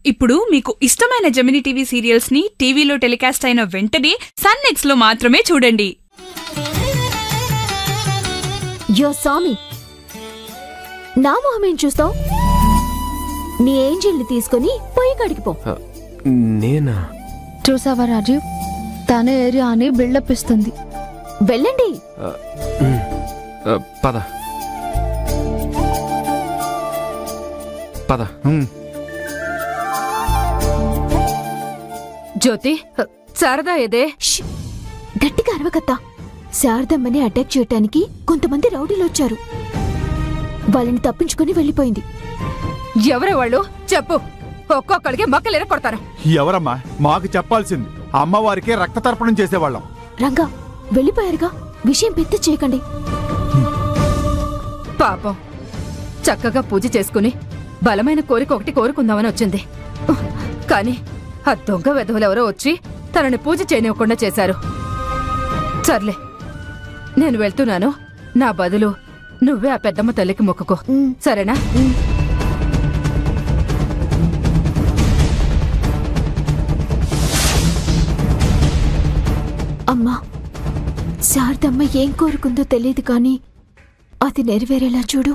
ఇప్పుడు మీకు ఇష్టమైన జెమినీ టీవీ సీరియల్స్ ని టీవీలో టెలికాస్ట్ అయిన వెంటనే సన్ నెక్స్ట్ లో మాత్రమే చూడండి. యో సామి, నా మొహమేం చూస్తావు? నీ ఏంజిల్ని తీసుకుని పొయ్యి కాడికి పో. నేనా? చూసావా రాజీవ్, తన ఏరియా అని బిల్డప్ ఇస్తుంది. వెళ్ళండి. పద పద. జ్యోతి, శారదా ఏదే? గట్టిగా అరవకత్తా. శారదమ్మని అటాక్ చేయటానికి కొంతమంది రౌడీలు వచ్చారు. వాళ్ళని తప్పించుకుని వెళ్ళిపోయింది. ఎవరే వాళ్ళు? చెప్పు, ఒక్కొక్కడికి మక్కలేర కొడతాను. ఎవరమ్మా? మాకు చెప్పాల్సింది. అమ్మవారికే రక్త తర్పణం చేసేవాళ్ళం. రంగా, వెళ్ళిపోయారుగా, విషయం పెద్ద చేయకండి. పాపం, చక్కగా పూజ చేసుకుని బలమైన కోరిక ఒకటి కోరుకుందామని వచ్చింది. కాని ఆ దొంగ వెధవులెవరో వచ్చి తనని పూజ చేయనివ్వకుండా చేశారు. సర్లే, నేను వెళ్తున్నాను. నా బదులు నువ్వే ఆ పెద్దమ్మ తల్లికి మొక్కుకో, సరేనా? అమ్మా, శారదమ్మ ఏం కోరుకుందో తెలియదు కానీ అది నెరవేరేలా చూడు.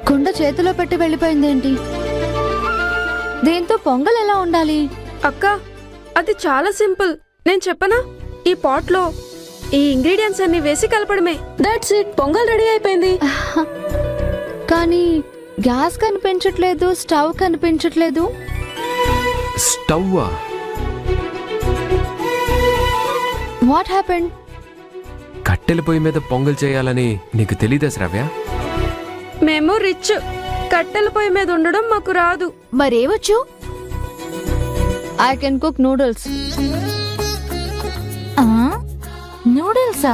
కుండ చేతిలో పెట్టి వెళ్ళిపోయిందేంటి? దీంతో పొంగల్ ఎలా ఉండాలి? అక్క, అది చాలా సింపుల్. నేను చెప్పనా? ఈ పాట్ లో ఈ ఇంగ్రీడియంట్స్ అన్ని వేసి కలపడమే. దట్స్ ఇట్, పొంగల్ రెడీ అయిపోయింది. కానీ గ్యాస్ కనిపించట్లేదు, స్టవ్ కనిపించట్లేదు. స్టవ్వా? What happened? కట్టెల పొయ్యి మీద పొంగల్ చేయాలని నీకు తెలీదా శ్రావ్య? మేము రిచ్, కట్టెల పొయ్యి మీద ఉండడం మాకు రాదు. మరేవచ్చు? I can cook noodles. నూడిల్సా?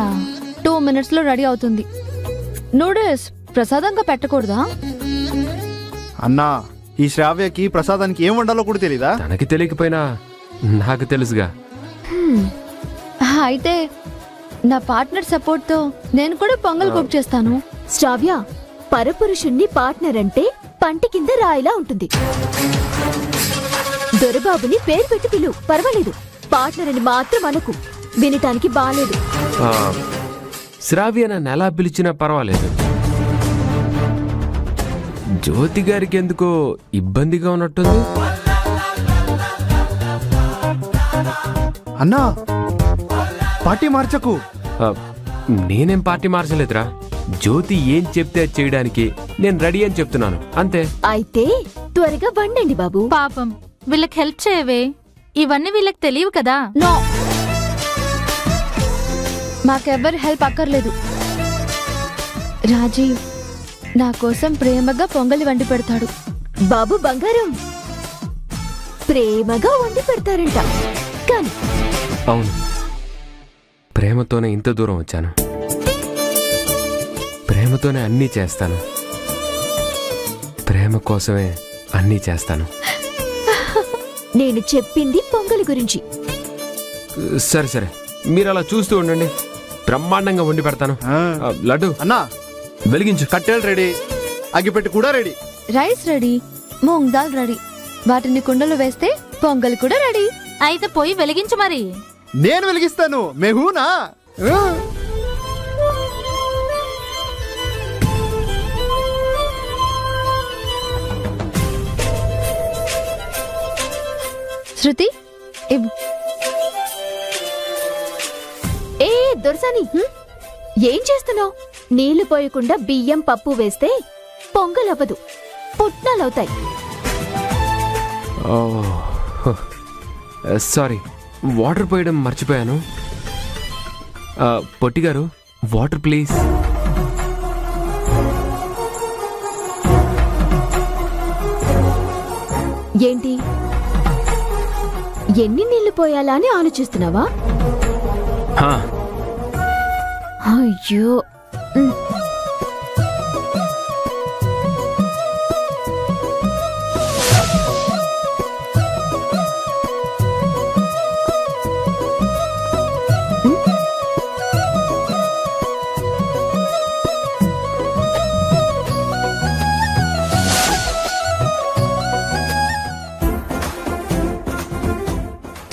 2 minutes లో రెడీ అవుతుంది. నూడిల్స్ ప్రసాదంగా పెట్టకూడదా? అన్నా, ఈ శ్రావ్యకి ప్రసాదానికి ఏం వండాలో కూడా తెలీదా? తనకి తెలియకపోయినా నాకు తెలుసుగా. అయితే నా పార్ట్నర్ సపోర్ట్ తో నేను కూడా పొంగల్ కుక్ చేస్తాను. శ్రావ్య, పరపురుషుణ్ణి పార్ట్నర్ అంటే పంటి కింద రాయిలా ఉంటుంది. దొరబాబుని పేరు పెట్టి పిలు, పర్వాలేదు. పార్ట్నర్ అని మాత్రం అనకు, వినటానికి బాలేదు. శ్రావ్య నన్ను ఎలా పిలిచినా పర్వాలేదు. జ్యోతి గారికి ఎందుకో ఇబ్బందిగా ఉన్నట్టుంది. అన్నా, పార్టీ మార్చకు. నేనేం పార్టీ మార్చలేదురా. జ్యోతి ఏం చెప్తే అది చేయడానికి నేను రెడీ అని చెప్తున్నాను, అంతే. అయితే త్వరగా వండండి బాబు. పాపం, వీళ్ళకి హెల్ప్ చేయవే. ఇవన్నీ వీళ్ళకి తెలియవు కదా. నో, మాకెవ్వరు హెల్ప్ అక్కర్లేదు. రాజీవ్ నా కోసం ప్రేమగా పొంగలి వండి పెడతాడు. బాబు బంగారం, ప్రేమగా వండి పెడతారంట. కానీ అవును, ప్రేమతోనే ఇంత దూరం వచ్చాను. ప్రేమతోనే అన్నీ చేస్తాను. ప్రేమ కోసమే అన్నీ చేస్తాను. నేను చెప్పింది పొంగలి గురించి. సరే సరే, మీరు అలా చూస్తూ ఉండండి. బ్రహ్మాండంగా వండి పెడతాను. లడ్డు అన్నా, వెలిగించు. కట్టెలు రెడీ, అగ్గిపెట్టి కూడా ready, rice ready, moong dal ready. వాటిని కుండలో వేస్తే పొంగల్ కూడా రెడీ. అయితే పోయి వెలిగించు మరి. నేను వెలిగిస్తాను. మెహూనా? శృతి, ఇవ్వు. ఏ దొరసాని, ఏం చేస్తున్నావు? నీళ్లు పోయకుండా బియ్యం పప్పు వేస్తే పొంగలవ్వదు, పుట్నాలవుతాయి. సారీ, వాటర్ పోయడం మర్చిపోయాను. పొట్టిగారు, వాటర్ ప్లీజ్. ఏంటి, ఎన్ని నీళ్లు పోయాలా అని ఆలోచిస్తున్నావా? అయ్యో,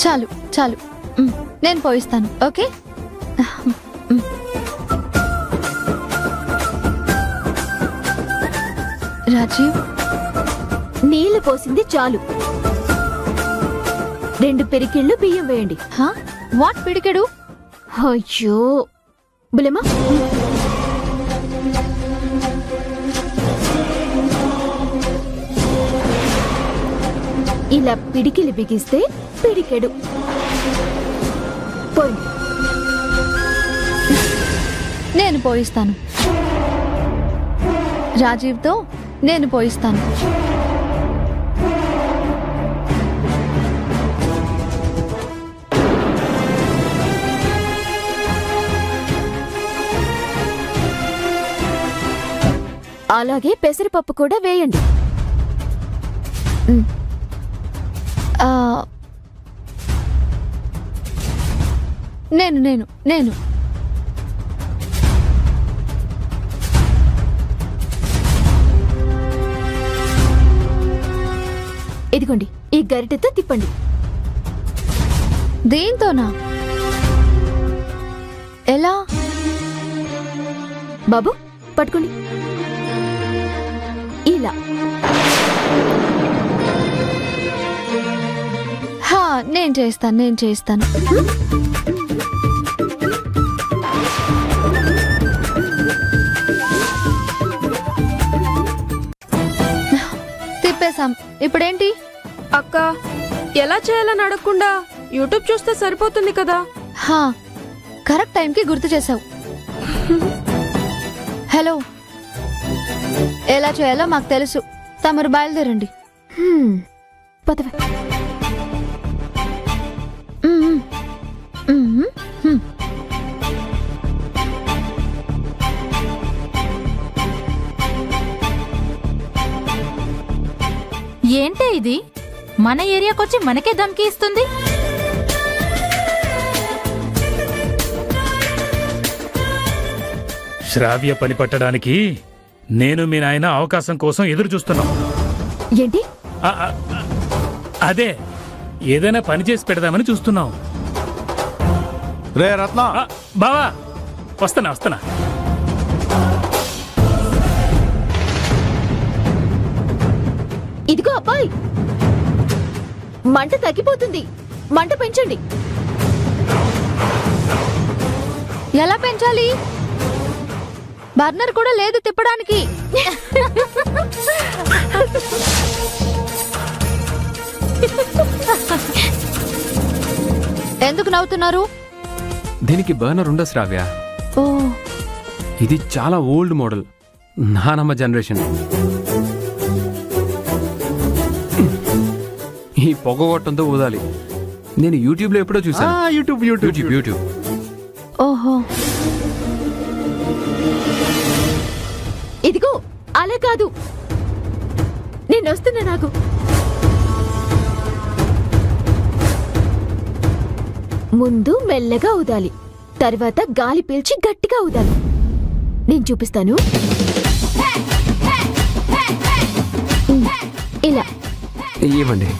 చాలు చాలు నేను పోయిస్తాను. ఓకే రాజీవ్, నీళ్లు పోసింది చాలు. 2 పెరికిళ్ళు బియ్యం వేయండి. వాట్ పిడికెడు? అయ్యో బులెమా, ఇలా పిడికిలి బిగిస్తే పిడికెడు. పోయింది. నేను పోయిస్తాను. రాజీవ్తో నేను పోయిస్తాను. అలాగే పెసరపప్పు కూడా వేయండి. నేను ఇదిగోండి, ఈ గరిటెతో తిప్పండి. దేంతోనా? ఎలా? బాబు పట్టుకోండి. ఇలా. నేను చేస్తాను. తిప్పేశాం. ఇప్పుడేంటి? అక్క, ఎలా చేయాలని అడగకుండా యూట్యూబ్ చూస్తే సరిపోతుంది కదా. కరెక్ట్ టైంకి గుర్తు చేసావు. హలో, ఎలా చేయాలో మాకు తెలుసు. తమరు బయలుదేరండి. పదవే. ఏంటే ఇది? మన ఏరియాకొచ్చి మనకే ధమ్కి ఇస్తుంది. శ్రావ్య పని పట్టడానికి నేను మీ నాయన అవకాశం కోసం ఎదురు చూస్తున్నాం. ఏంటి? అదే, ఏదైనా పని చేసి పెడదామని చూస్తున్నాం. రే రత్న, బావా వస్తానా. ఇదిగో అబ్బాయి, మంట తగ్గిపోతుంది. మంట పెంచండి. ఎలా పెంచాలి? బర్నర్ కూడా లేదు తిప్పడానికి. ఎందుకు నవ్వుతున్నారు? దీనికి బర్నర్ ఉండదు శ్రావ్య. ఓ, ఇది చాలా ఓల్డ్ మోడల్, నానమ్మ జనరేషన్. ఈ పొగగొట్టంతో ఊదాలి. నేను యూట్యూబ్ లో ఎప్పుడో చూసాను. యూట్యూబ్. ఓహో, ఇదిగో అలా కాదు, నేను వస్తున్నా. నాకు ముందు మెల్లగా ఊదాలి, తర్వాత గాలి పీల్చి గట్టిగా ఊదాలి. నేను చూపిస్తాను. ఇలా. ఇవ్వండి.